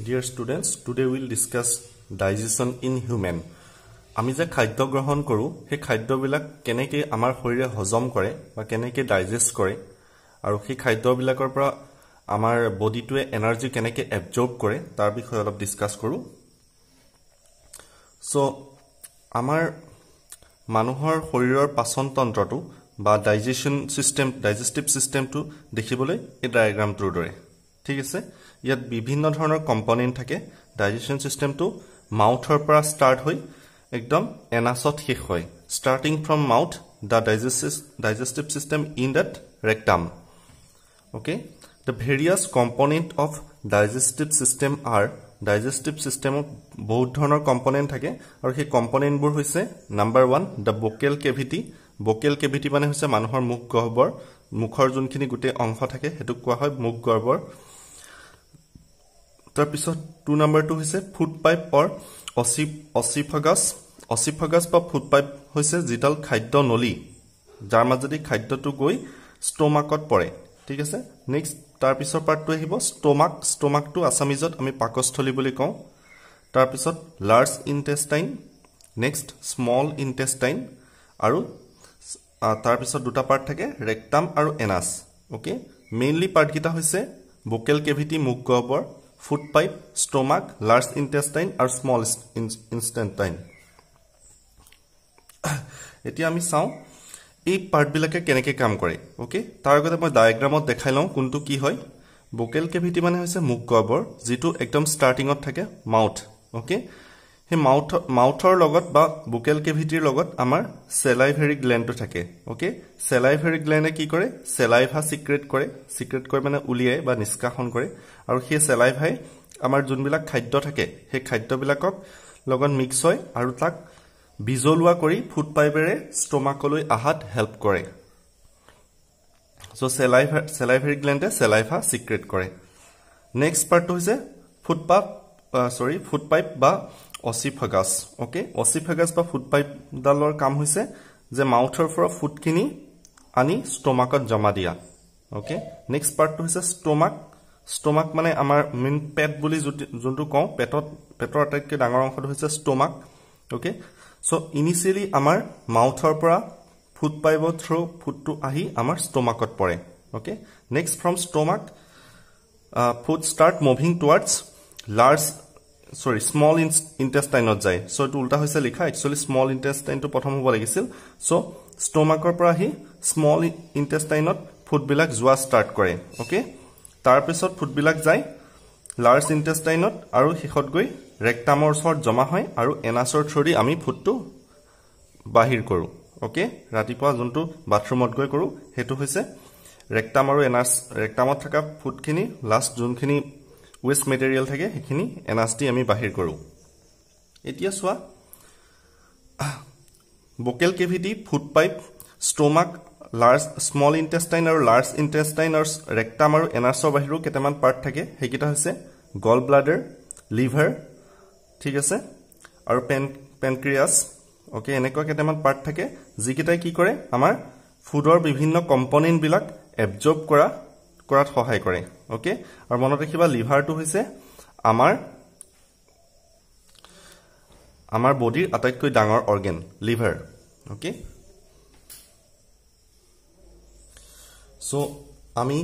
Dear students, today we will discuss digestion in human. আমি যে খাদ্য গ্ৰহণ কৰো সেই খাদ্যবিলাক কেনেকৈ আমাৰ শৰীৰে হজম কৰে বা কেনেকৈ ডাইজেষ্ট কৰে আৰু সেই খাদ্যবিলাকৰ পৰা আমাৰ বডিটোৱে এনাৰ্জি কেনেকৈ এবজৰ্ব কৰে তাৰ বিষয়ে অলপ ডিসকাস কৰো। সো আমাৰ মানুহৰ শৰীৰৰ পাচন তন্ত্ৰটো বা ডাইজেষ্টিভ সিস্টেমটো দেখিবলৈ এই ডায়াগ্ৰামটোৰ দৰে ঠিক আছে। ইয়াত বিভিন্ন ধৰণৰ কম্পোনেন্ট থাকে। ডাইজেশন সিস্টেমটো মাউথৰ পৰা স্টাৰ্ট হৈ একদম এনাছত শেষ হয়। Starting from mouth the digestive system in that rectum. Okay, the various component of digestive system are digestive system বহুত ধৰণৰ কম্পোনেন্ট থাকে আৰু সেই কম্পোনেন্টবোৰ হৈছে number 1 the buccal cavity. buccal cavity মানে হৈছে মানুহৰ মুখ গহ্বৰ, মুখৰ যোনখিনি গুটে অংশ থাকে হেতু কোৱা হয় মুখ গহ্বৰ। তাৰ পিছত 2 নম্বৰ টো হৈছে ফুড পাইপ অৰ অসিফাগাস। অসিফাগাস বা ফুড পাইপ হৈছে জিটাল খাদ্য নলী যাৰ মাজেদি খাদ্যটো গৈ ষ্টমাকত পৰে ঠিক আছে। নেক্সট তাৰ পিছৰ পাৰ্টটো আহিব ষ্টমাক। ষ্টমাকটো আসামিজত আমি পাকস্থলী বুলি কওঁ। তাৰ পিছত লাৰ্জ ইন্টেষ্টাইন, নেক্সট স্মল ইন্টেষ্টাইন আৰু তাৰ পিছত দুটা পাৰ্ট থাকে ৰেক্টাম আৰু এনাস। ওকে, মেইনলি পাৰ্ট কিটা হৈছে বুকেল কেভিটি মুখ গহ্বৰ, ফুড পাইপ, ষ্টমাক, লাৰ্জ ইন্টেষ্টাইন আৰু স্মল ইন্টেষ্টাইন। এতিয়া আমি চাও এই পাৰ্টবিলাকে কেনেকৈ কাম কৰে। ওকে, তাৰ আগতে মই ডায়াগ্ৰামত দেখাই লওঁ কোনটো কি হয়। বুকেল কেভিটি মানে হৈছে মুখ গহ্বৰ যেটো একদম ষ্টাৰ্টিংত থাকে মাউথ। ওকে, হে মাউথৰ লগত বা বুকেল কেভিটিৰ লগত আমাৰ সেলাইভাৰী গ্ল্যান্ডটো থাকে। ওকে, সেলাইভাৰী গ্ল্যান্ডে কি কৰে সেলাইভা সিক্ৰেট কৰে মানে উলিয়ায় বা নিষ্কাশন কৰে আৰু সেই সেলাইভাই আমাৰ যোনবিলাক খাদ্য থাকে সেই খাদ্যবিলাকক লগত মিক্স হয় আৰু তাক বিজলুৱা কৰি ফুড পাইপেৰে ষ্টমাকলৈ আহাত হেল্প কৰে। সো সেলাইভাৰী গ্ল্যান্ডে সেলাইভা সিক্ৰেট কৰে। নেক্সট পাৰ্টটো হৈছে ফুড পাইপ বা অসিফাগাস। ওকে, অসিফাগাস বা ফুড পাইপ ডালৰ কাম হৈছে যে মাউথৰ পৰা ফুডখিনি আনি ষ্টমাকত জমা দিয়া। ওকে, নেক্সট পাৰ্টটো হৈছে ষ্টমাক। ষ্টমাক মানে আমাৰ মেইন পেট বুলি যোনটো কওঁ, পেটৰ আটাইতকৈ ডাঙৰ অংশটো হৈছে ষ্টমাক। ওকে, সো ইনিশিয়ালি আমাৰ মাউথৰ পৰা ফুড পাইপৰ থ্ৰু ফুডটো আহি আমাৰ ষ্টমাকত পৰে। Okay, next from stomach food start moving towards small ইন্টেষ্টাইনত যায়। সো এটো উল্টা হৈছে লিখা, একচুয়ালি স্মল ইন্টেষ্টাইনটো প্ৰথম হ'ব লাগিছিল। সো ষ্টমাকৰ পৰা আহি স্মল ইন্টেষ্টাইনত ফুডবিলাক যোৱা ষ্টাৰ্ট কৰে। ওকে, তাৰ পিছত ফুডবিলাক যায় লাৰ্জ ইন্টেষ্টাইনত আৰু শেষত গৈ ৰেক্টামৰ ওচৰত জমা হয় আৰু এনাছৰ থ্ৰুদি আমি ফুডটো বাহিৰ কৰো। ওকে, ৰাতিপুৱা যোনটো বাথৰুমত গৈ কৰো হেতু হৈছে ৰেক্টাম আৰু এনাছ। ৰেক্টামত থকা ফুডখিনি লাষ্ট যোনখিনি ওয়েস্ট মেটেৰিয়েল থাকে সেইখিনি এনাছ দি আমি বাহিৰ কৰো। এতিয়া চোৱা buccal cavity, food pipe, stomach, small intestine আৰু লাৰ্জ ইন্টেষ্টাইন আৰু ৰেক্টাম আৰু এনাছৰ বাহিৰেও কেইটামান পাৰ্ট থাকে। সেইকেইটা হৈছে গল ব্লাডাৰ, লিভাৰ ঠিক আছে আৰু পেনক্ৰিয়াছ। ওকে, এনেকুৱা কেইটামান পাৰ্ট থাকে যিকেইটাই কি কৰে আমাৰ ফুডৰ বিভিন্ন কম্পোনেন্টবিলাক এবজৰ্ব কৰাত সহায় কৰে। ওকে, আৰু মনত ৰাখিবা লিভাৰটো হৈছে আমাৰ বডিৰ আটাইতকৈ ডাঙৰ অৰ্গেন লিভাৰ। ওকে, সো আমি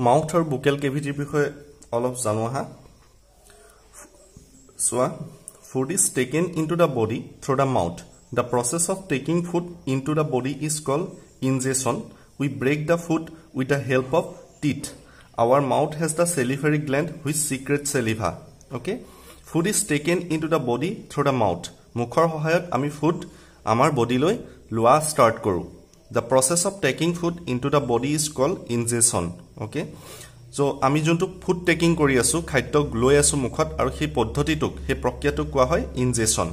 মাউথ আৰু বুকেল কেভিটিৰ বিষয়ে অলপ জানো আহা। চোৱা, food is taken into the body through the mouth. The process of taking food into the body is called ingestion. We break the food with the help of teeth. Our mouth has the salivary gland which secretes saliva. Okay, food is taken into the body through the mouth. মুখৰ সহায়ত আমি food আমাৰ বডিলৈ লোৱা start কৰো। The process of taking food into the body is called ingestion. Okay, so আমি যোনটো food taking কৰি আছো, খাদ্য লৈ আছো মুখত আৰু সেই পদ্ধতিটোক সেই প্ৰক্ৰিয়াটোক কোৱা হয় ingestion.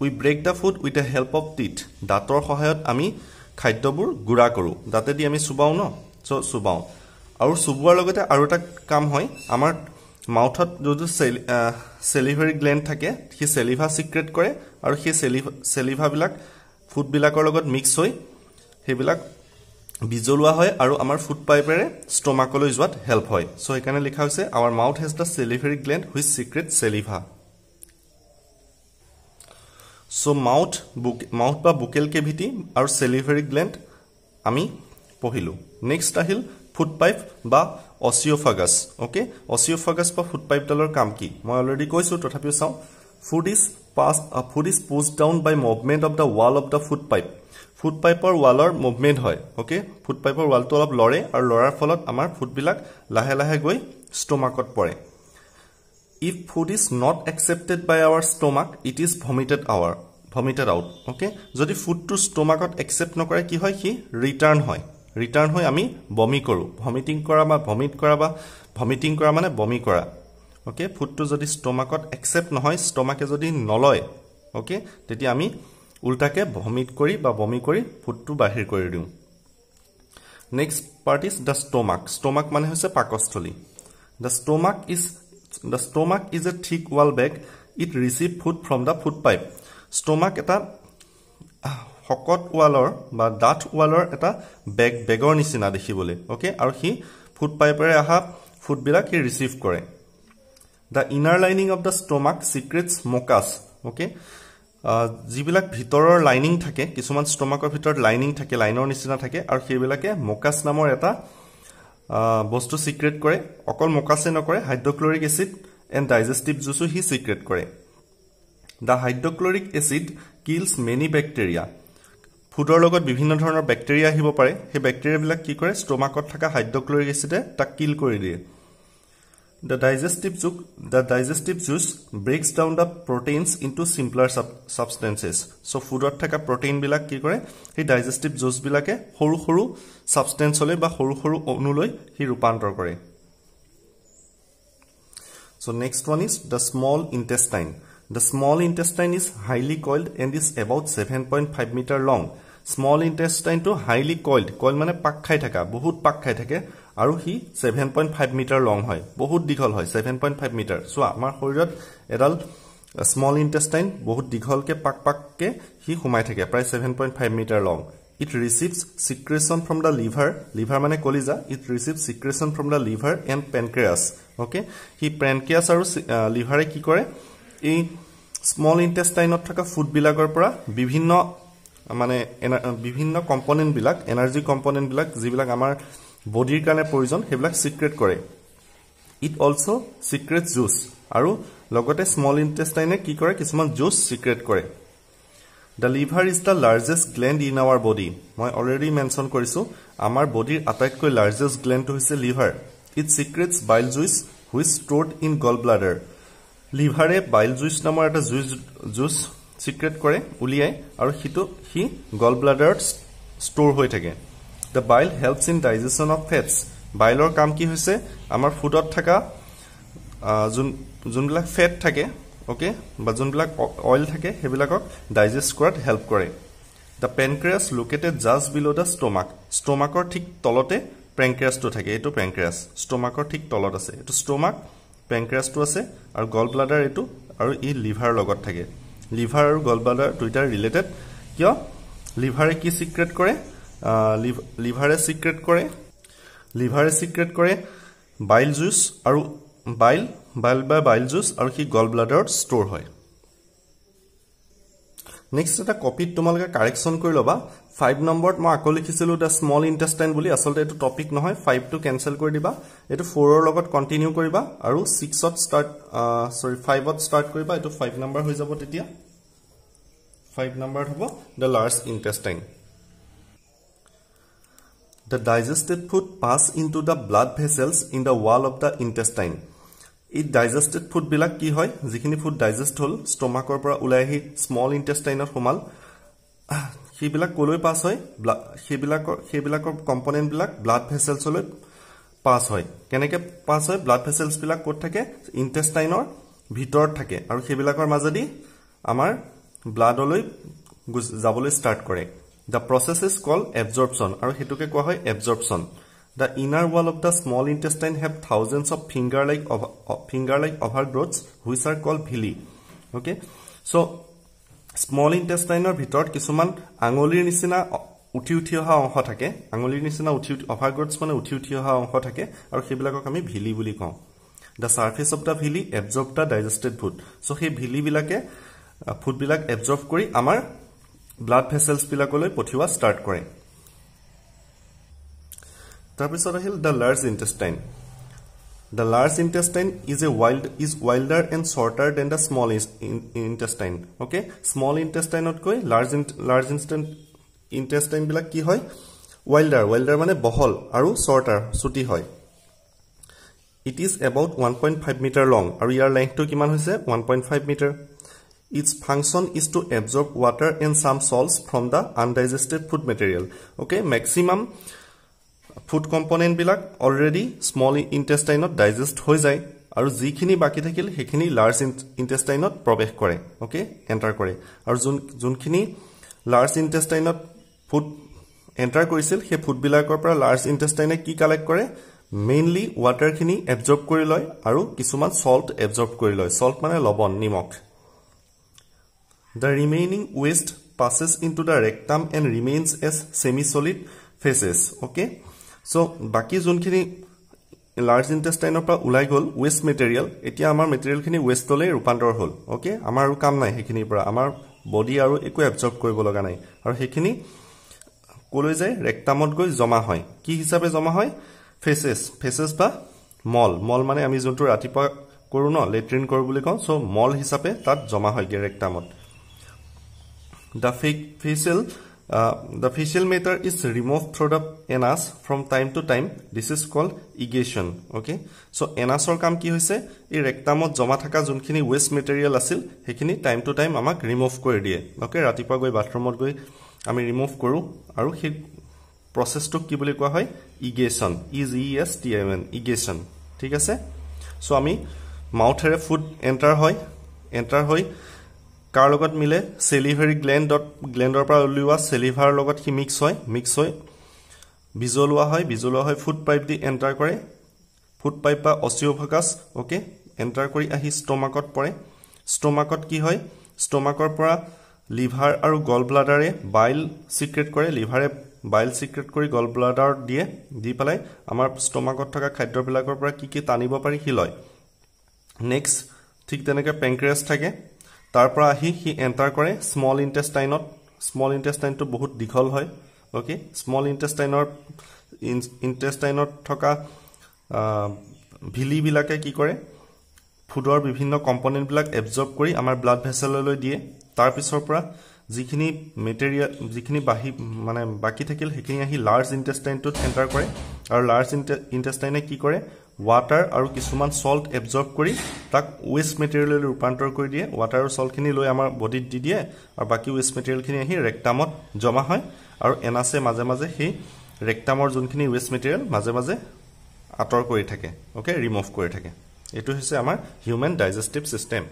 We break the food with the help of teeth. দাঁতৰ সহায়ত আমি খাদ্যবোৰ গুড়া কৰো। দাঁতেদি আমি চুবাও ন, সো চুবাও আৰু চুবোৱাৰ লগতে আৰু এটা কাম হয় আমাৰ মাউথত যোনটো সেলিভাৰী গ্ল্যান্ড থাকে সেই সেলিভা সিক্ৰেট কৰে আৰু সেই সেলিভাবিলাক ফুডবিলাকৰ লগত মিক্স হৈ সেইবিলাক বিজলুৱা হয় আৰু আমাৰ ফুড পাইপেৰে ষ্টমাকলৈ যোৱাত হেল্প হয় সো এখানে লিখা হৈছে our mouth has the salivary gland which secretes saliva so mouth বা buccal cavity আৰু salivary gland আমি পঢ়িলো নেক্সট আহিল ফুড পাইপ বা অচিওফাগাছ ওকে অচিওফাগাছ বা ফুড পাইপ ডালৰ কাম কি মই অলৰেডি কৈছো তথাপিও চাও food is pushed down by movement of the wall of the food pipe food pipeৰ ৱালৰ মুভমেন্ট হয় ওকে ফুড পাইপৰ ৱালটো অলপ লৰে আৰু লৰাৰ ফলত আমাৰ ফুড বিলাক লাহে লাহে গৈ ষ্টমাকত পৰে if food is not accepted by our stomach it is vomited out okay যদি ফুডটো ষ্টমাকত একসেপ্ট নকৰে কি হয় কি ৰিটাৰ্ণ হয় আমি বমি কৰো ভমিটিং কৰা মানে বমি কৰা ওকে ফুডটো যদি ষ্টমাকত একসেপ্ট নহয় ষ্টমাকে যদি নলয় ওকে তেতিয়া আমি উল্টাকে ভমিট কৰি বা বমি কৰি ফুডটো বাহিৰ কৰি দিও next part is the stomach মানে হৈছে পাকস্থলী the stomach is a thick wall bag it receive food from the food pipe stomach এটা হকত ৱালৰ বা ডাঠ ৱালৰ এটা বেগৰ নিচিনা দেখিবলৈ ওকে আৰু হি ফুড পাইপেৰে আহা ফুড বিলাক হি ৰিসিভ কৰে the inner lining of the stomach secretes mucus okay জিবিলাক ভিতৰৰ লাইনিং থাকে কিছুমান ষ্টমাকৰ ভিতৰত লাইনিং থাকে লাইনৰ নিচিনা থাকে আৰু সেইবিলাকে মুকাছ নামৰ এটা বস্তু সিক্ৰেট কৰে অকল মুকাছে নকৰে hydrochloric acid and digestive Zuso he secret কৰে the hydrochloric acid kills many bacteria ফুডৰ লগত বিভিন্ন ধৰণৰ ব্যাকটেৰিয়া আহিব পাৰে সেই ব্যাকটেৰিয়া বিলাক কি কৰে ষ্টমাকত থকা হাইড্ৰক্লৰিক এসিডে তাক কিল কৰি দিয়ে The digestive juice breaks down the proteins into simpler substances. So food thaka protein bilak ki kore he digestive juice bilake horu substance hole ba horu onuloi hi rupantor kore. So next one is the small intestine. The small intestine is highly coiled and is about 7.5 meter long. Small intestine to highly coiled mane pak khai thaka bahut pak khai thake আৰু হি 7.5 metre লং হয় বহুত দীঘল হয় 7.5 metre so আমাৰ শৰীৰত এডাল small ইন্টেষ্টাইন বহুত দীঘলকে পাককে হি ঘুমাই থাকে প্ৰায় 7.5 metre long it receives secretion from the liver মানে কলিজা it receives secretion from the liver and pancreas okay হি পেনক্ৰিয়াছ আৰু লিভাৰে কি কৰে এই স্মল ইন্টেষ্টাইনত থকা ফুড বিলাকৰ পৰা বিভিন্ন কম্পোনেন্ট বিলাক এনাৰ্জি কম্পোনেন্ট বিলাক যিবিলাক আমাৰ বডিৰ কাৰণে প্ৰয়োজন হেবিলাক সিক্ৰেট কৰে ইট অলসো সিক্ৰেট জুস আৰু লগতে স্মল ইন্টেষ্টাইনে কি কৰে কিছুমান জুস সিক্ৰেট কৰে The liver is the largest gland in our body মই অলৰেডি মেনশন কৰিছো আমাৰ বডিৰ আটাইতকৈ লাৰ্জেষ্ট গ্ল্যান্ড হৈছে liver it secretes bile juice which stored in gallbladder লিভাৰে bile juice নামৰ এটা জুস সিক্ৰেট কৰে উলিয়াই আৰু হি gallbladder ষ্টৰ হৈ থাকে The bile helps in digestion of fats. Bile কাম কি হৈছে আমাৰ ফুডত থকা যোনবিলাক ফেট থাকে ওকে বা যোনবিলাক অয়েল থাকে হেবিলাকক ডাইজেষ্ট কৰাত হেল্প কৰে The pancreas located just below the stomach. Stomachৰ ঠিক তলতে pancreasটো থাকে এটো pancreas. Stomachৰ ঠিক তলত আছে এটো stomach pancreasটো আছে আৰু gallbladder এটো আৰু ই লিভাৰ লগত থাকে লিভাৰ আৰু gallbladder দুইটা ৰিলেটেড কিয় লিভাৰে কি সিক্ৰেট কৰে লিভাৰে সিক্ৰেট কৰে বাইল জুস আৰু বাইল জুস আৰু কি গল ব্লাডাৰত ষ্টৰ হয় নেক্সট এটা কপিত তোমালকে কাৰেকচন কৰি লবা 5 নম্বৰত মই আকো লিখিছিলো দা স্মল ইন্টেষ্টাইন বুলি আসলতে এটো টপিক নহয় 5 টো ক্যান্সেল কৰি দিবা এটো 4 ৰ লগত কন্টিনিউ কৰিবা আৰু 6 ত স্টাৰ্ট 5 ত স্টাৰ্ট কৰিবা এটো 5 নম্বৰ হৈ যাব তেতিয়া 5 নম্বৰ হ'ব দা large ইন্টেষ্টাইন The digested food pass into the blood vessels in the wall of the intestine. It digested food bilak ki hoy jikhini food digest hol stomachor pora ulai hi small intestine or homal he bilak koloi pass hoy he bilakor component bilak blood vessels hol pass hoy keneke pass hoy blood vessels bilak kot thake intestine or bhitor thake aru he bilakor majadi amar blood oloi jaboloi start kore The process is called absorption আৰু হেতুকে কোৱা হয় absorption The inner wall of the small intestine have thousands of finger-like overgrowths which are called villi okay so small intestine ভিতৰত কিছুমান আঙুলিৰ নিচিনা উঠি উঠি অহা অংশ থাকে আঙুলিৰ নিচিনা উঠি অভাৰগ্ৰথছ মানে উঠি উঠি অহা অংশ থাকে আৰু সেইবিলাকক আমি ভিলি বুলি কওঁ The surface of the villi absorb the digested food. So, he villi bilake food bilak absorb kori amar blood vessels bilakole pothiwa start kore. Tarpisot ahil the large intestine. The large intestine is wilder and shorter than the small intestine. Okay, small intestine not koi large intestine bilak ki hoy wilder mane bohol aru shorter suti hoy. It is about 1.5 meter long. Our year length to kiman hoise 1.5 meter. Its function is to absorb water and some salts from the undigested food material. Okay, maximum food component bilak already small intestine digest hoi jay. Aru jikhini baki thakil hekhini large intestine probesh kore. Okay, enter kore. Aru junkhini large intestine food enter korisil he food bilakor pora large intestine ki collect kore. Mainly water khini absorb kori loy aru kisuman salt absorb kori loy salt mane lobon nimok The remaining waste passes into the rectum and remains as semi solid feces. Okay, so baki junkhini large intestine pa ulai gol waste material etia amar material khini waste ole rupantor hol. Okay, amar aru kam nai hekhini pora amar body aru eku absorb koribo laga nai aru hekhini koloi jay rectumot goi joma hoy ki hisabe joma hoy Faces ba mall mane ami jonto ratipa koru no latrine koru boli kau so mall hisabe tat joma hoy ge rectumot The facial matter is removed through the anus from time to time. This is called egation. Okay, so anusor kam ki hoise ei rectumot joma thaka junkhini waste material asil hekhini time to time amak remove kori die. Okay, ratipa goi bathroomot goi ami remove koru aru he process to ki boli koa hoy egation EGESTION egation thik ase so ami mouth here food enter hoy kar logot mile salivary glandor pra uliwa salivar logot ki mix hoy bizolwa hoy food pipe di enter kore food pipe ba oesophagus okay enter kori ahi stomachot pore stomachot ki hoy stomachor pora liver aru gallbladder e bile secrete kore liver bile secret kori gallbladder die di palai amar stomachot thaka khaddor bilakor pora ki tanibo pari hi loy next thik teneke pancreas thake tar pora ahi hi enter kore small intestine to bahut dikhol hoy okay small intestine thaka villi bilake ki kore foodor bibhinno component bilak absorb kori amar blood vessel loi die tar pisor pora jikhini material jikhini bahi mane baki thakil hekhini ahi large intestine to enter kore aru large intestine ki kore water aru kisuman salt absorb kori tak waste material rupantor kori die water aru salt khini loi amar body di die aru baki waste material khini ahi rectumot joma hoy aru enase maje he rectumor junkhini waste material maje ator kori thake okay remove kori thake etu hise amar human digestive system